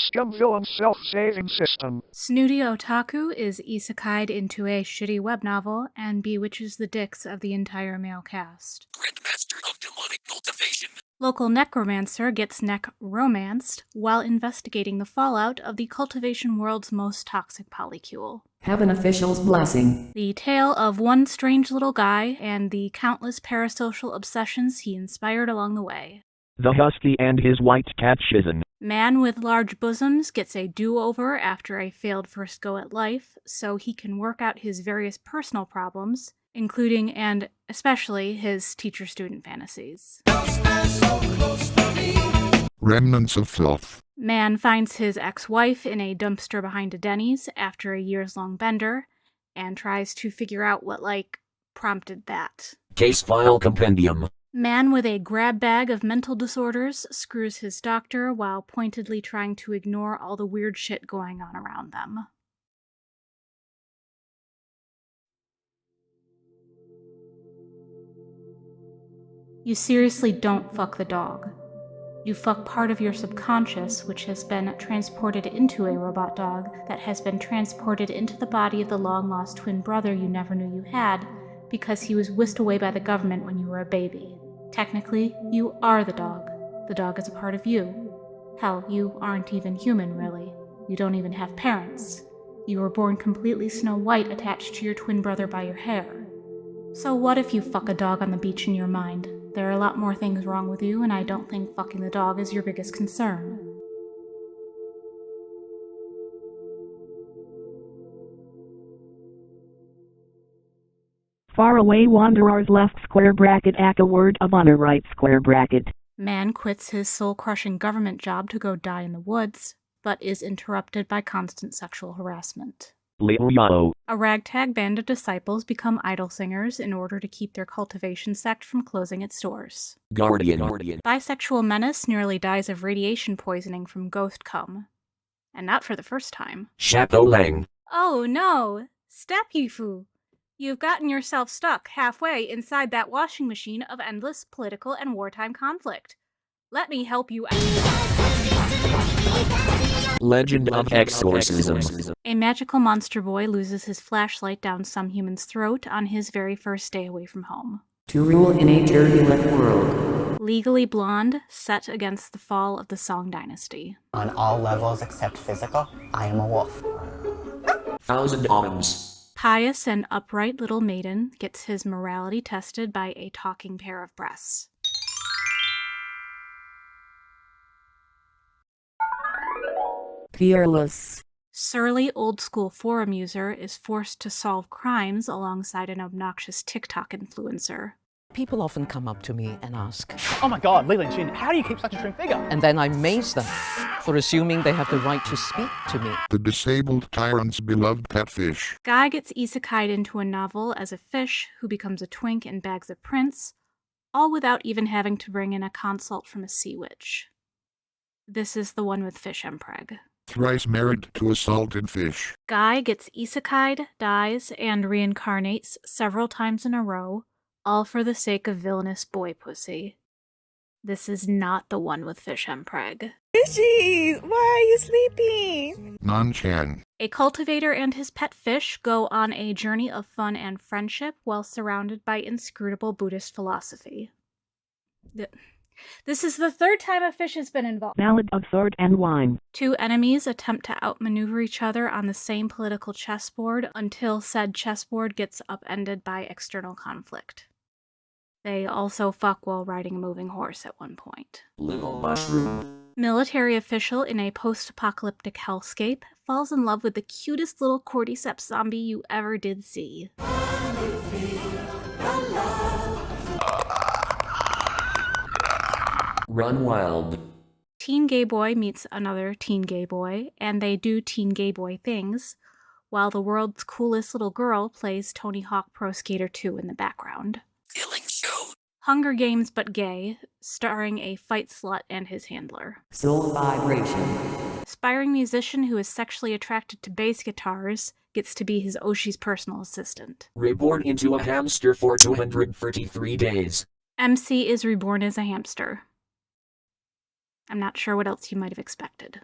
Scum villain self-saving system. Snooty Otaku is isekai'd into a shitty web novel and bewitches the dicks of the entire male cast. Grandmaster of demonic cultivation. Local necromancer gets neck-romanced while investigating the fallout of the cultivation world's most toxic polycule. Have an official's blessing. The tale of one strange little guy and the countless parasocial obsessions he inspired along the way. The Husky and his white cat Shizun. Man with large bosoms gets a do-over after a failed first go at life, so he can work out his various personal problems, including and especially his teacher-student fantasies. Remnants of Filth. Man finds his ex-wife in a dumpster behind a Denny's after a years-long bender, and tries to figure out what, prompted that. Case file Compendium. Man with a grab bag of mental disorders screws his doctor while pointedly trying to ignore all the weird shit going on around them. You seriously don't fuck the dog. You fuck part of your subconscious, which has been transported into a robot dog that has been transported into the body of the long-lost twin brother you never knew you had because he was whisked away by the government when you were a baby. Technically, you are the dog. The dog is a part of you. Hell, you aren't even human, really. You don't even have parents. You were born completely Snow White attached to your twin brother by your hair. So what if you fuck a dog on the beach in your mind? There are a lot more things wrong with you, and I don't think fucking the dog is your biggest concern. Faraway Wanderers left square bracket a.k.a. word of honor right square bracket. Man quits his soul-crushing government job to go die in the woods, but is interrupted by constant sexual harassment. Liu Yao. A ragtag band of disciples become idol singers in order to keep their cultivation sect from closing its doors. Guardian. Bisexual menace nearly dies of radiation poisoning from ghost cum. And not for the first time. Sha Po Lang. Oh no! Step you foo! You've gotten yourself stuck halfway inside that washing machine of endless political and wartime conflict. Let me help you out. Legend of Exorcism. A magical monster boy loses his flashlight down some human's throat on his very first day away from home. To rule in a turbulent world. Legally Blonde, set against the fall of the Song dynasty. On all levels except physical, I am a wolf. Thousand Autumns. Pious and upright little maiden gets his morality tested by a talking pair of breasts. Peerless. Surly old-school forum user is forced to solve crimes alongside an obnoxious TikTok influencer. People often come up to me and ask, "Oh my god, Leland Chin, how do you keep such a trim figure?" And then I maze them for assuming they have the right to speak to me. The disabled Tyrant's beloved pet fish. Guy gets isekai'd into a novel as a fish who becomes a twink and bags a prince, all without even having to bring in a consult from a sea witch. This is the one with fish empreg. Thrice married to a salted fish. Guy gets isekai'd, dies, and reincarnates several times in a row, all for the sake of villainous boy pussy. This is not the one with fish empreg. Fishies, why are you sleeping? Non-Chan. A cultivator and his pet fish go on a journey of fun and friendship while surrounded by inscrutable Buddhist philosophy. This is the third time a fish has been involved. Ballad of Sword and Wine. Two enemies attempt to outmaneuver each other on the same political chessboard until said chessboard gets upended by external conflict. They also fuck while riding a moving horse at one point. Little mushroom. Military official in a post-apocalyptic hellscape falls in love with the cutest little cordyceps zombie you ever did see. Run wild. Teen gay boy meets another teen gay boy, and they do teen gay boy things, while the world's coolest little girl plays Tony Hawk Pro Skater 2 in the background. Killing show. Hunger Games but Gay, starring a fight slut and his handler. Soul vibration. Aspiring musician who is sexually attracted to bass guitars gets to be his Oshi's personal assistant. Reborn into a hamster for 233 days. MC is reborn as a hamster. I'm not sure what else you might have expected.